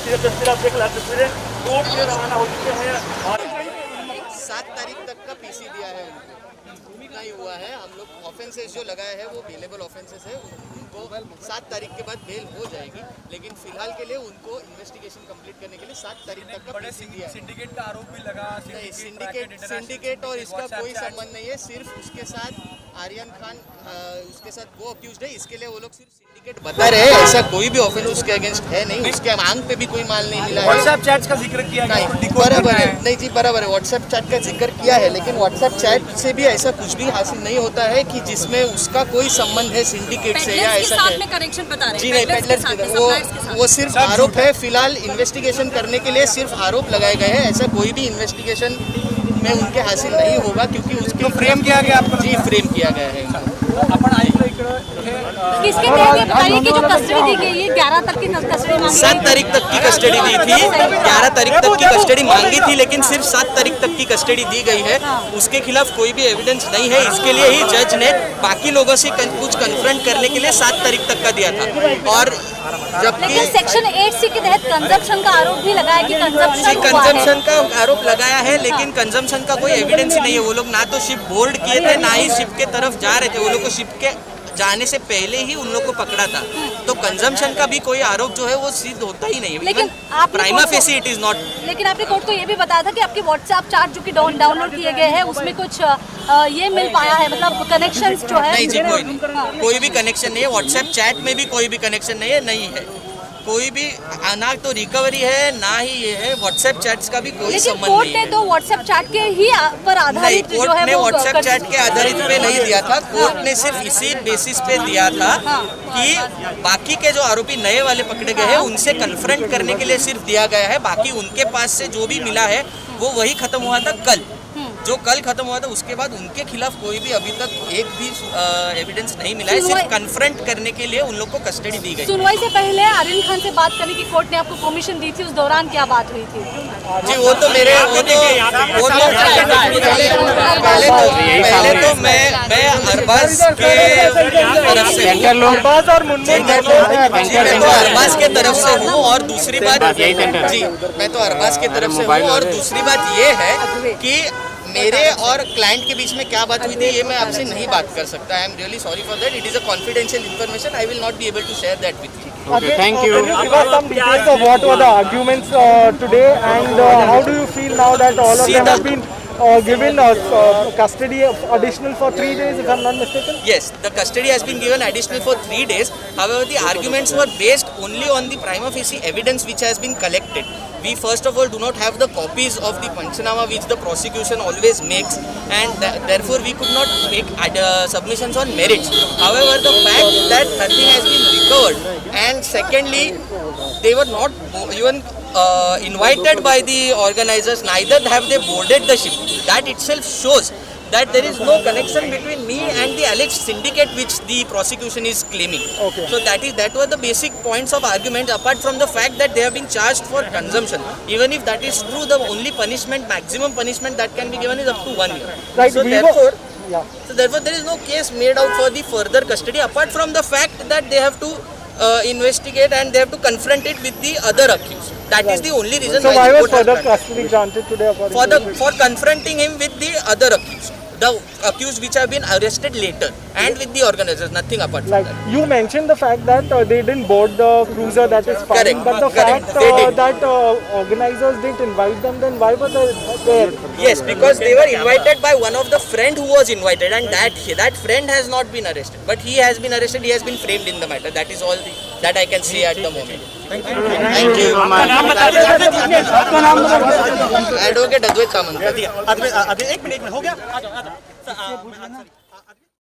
तस्वीरें रवाना हो चुके हैं और 7 तारीख तक का पीसी दिया है उनको, इतना ही हुआ है। हम लोग ऑफेंसेस जो लगाए हैं वो बेलेबल ऑफेंसेस है, उनको 7 तारीख के बाद बेल हो जाएगी, लेकिन फिलहाल के लिए उनको इन्वेस्टिगेशन कंप्लीट करने के लिए 7 तारीख तक का पीसी दिया है। सिंडिकेट का आरोप भी लगा। नहीं, सिंडिकेट और इसका कोई संबंध नहीं है। सिर्फ उसके साथ आर्यन खान उसके साथ वो अक्यूज्ड है, इसके लिए वो लोग सिर्फ सिंडिकेट बता रहे हैं। ऐसा कोई भी ऑफेंस उसके अगेंस्ट है नहीं, उसके मांग पे भी कोई माल नहीं मिला है। व्हाट्सएप चैट्स का जिक्र किया नहीं, बराबर है। नहीं जी, बराबर है, व्हाट्सएप चैट का जिक्र किया है, लेकिन व्हाट्सएप चैट से भी ऐसा कुछ भी हासिल नहीं होता है कि जिसमें उसका कोई संबंध है सिंडिकेट से या ऐसा कनेक्शन बता रहे हैं। जी नहीं, पेडलर्स के वो सिर्फ आरोप है। फिलहाल इन्वेस्टिगेशन करने के लिए सिर्फ आरोप लगाए गए हैं, ऐसा कोई भी इन्वेस्टिगेशन में उनके हासिल नहीं होगा, क्योंकि उसको फ्रेम किया गया आपको। जी, फ्रेम किया गया है। किसके तहत ये बताइए कि जो कस्टडी दी गई है 11 तक की कस्टडी मांगी 7 तारीख तक की कस्टडी दी थी, 11 तारीख तक की कस्टडी मांगी थी, लेकिन सिर्फ 7 तारीख तक की कस्टडी दी गई है। उसके खिलाफ कोई भी एविडेंस नहीं है, इसके लिए ही जज ने बाकी लोगों से कुछ कन्फ्रंट करने के लिए 7 तारीख तक का दिया था। और जबकि सेक्शन 8C के तहत कंजम्पशन का आरोप भी लगाया कि कंजम्पशन का आरोप लगाया है, लेकिन कंजम्पशन का कोई एविडेंस ही नहीं है। वो लोग ना तो शिप बोर्ड किए थे, ना ही शिप के तरफ जा रहे थे। वो लोग को शिप के जाने से पहले ही उन लोग को पकड़ा था, तो कंजम्पशन का भी कोई आरोप जो है वो सिद्ध होता ही नहीं है। लेकिन prima facie it is not. लेकिन आपने कोर्ट को ये भी बताया था कि आपके व्हाट्सएप चैट जो कि डाउनलोड किए गए हैं उसमें कुछ ये मिल पाया है, मतलब कनेक्शंस जो है। नहीं जी, कोई भी कनेक्शन नहीं है। व्हाट्सएप चैट में भी कोई भी कनेक्शन नहीं है। कोई भी ना तो रिकवरी है, ना ही ये है। व्हाट्सएप चैट्स का भी कोई संबंध नहीं है। कोर्ट ने तो व्हाट्सएप चैट के ही पर आधारित जो है कोर्ट ने व्हाट्सएप चैट के आधारित पे नहीं दिया था। कोर्ट ने सिर्फ इसी बेसिस पे दिया था कि बाकी के जो आरोपी नए वाले पकड़े गए हैं उनसे कन्फ्रंट करने के लिए सिर्फ दिया गया है। बाकी उनके पास से जो भी मिला है वो वही खत्म हुआ था कल। जो कल खत्म हुआ था उसके बाद उनके खिलाफ कोई भी अभी तक एक भी एविडेंस नहीं मिला है। सिर्फ कन्फ्रंट करने के लिए उन लोग को कस्टडी दी गई। सुनवाई से पहले आर्यन खान से बात करने की कोर्ट ने आपको परमिशन दी थी, उस दौरान क्या बात हुई थी? जी, वो तो पहले तो मैं अरबाज के तरफ से अरबाज के तरफ से हूँ, और दूसरी बात जी मैं तो अरबाज के तरफ से हूँ, और दूसरी बात ये है कि मेरे और क्लाइंट के बीच में क्या बात हुई थी ये मैं आपसे नहीं बात कर सकता। I am really sorry for that. It is a confidential information. I will not be able to share that with you. Okay, thank you. Can you give us some details of what were the arguments today, and how do you feel now that all of them have been given custody additional for 3 days, if I'm not mistaken? Yes, the custody has been given additional for 3 days. However, the arguments were based only on the prima facie evidence which has been collected. We first of all do not have the copies of the Panchanama which the prosecution always makes, and therefore we could not make submissions on merits. However, the fact that nothing has been recovered, and secondly, they were not even invited by the organizers, neither have they boarded the ship. That itself shows that there is no connection between me and the alleged syndicate which the prosecution is claiming. Okay. So that were the basic points of argument, apart from the fact that they have been charged for consumption. Even if that is true, the only punishment, maximum punishment that can be given is up to 1 year. Right. So therefore there is no case made out for the further custody, apart from the fact that they have to investigate and they have to confront it with the other accused. That is the only reason. So why was further custody granted today? For confronting him with the other accused, the accused which have been arrested later, and with the organizers, nothing apart from that. You mentioned the fact that they didn't board the cruiser, that is fine. Correct. But the fact that organizers didn't invite them, then why were they there? Yes, because they were invited by one of the friend who was invited, and that friend has not been arrested, but he has been arrested. He has been framed in the matter. That is all that I can say at the moment. Thank you. Advocate Advait Samant. एक minute में हो गया।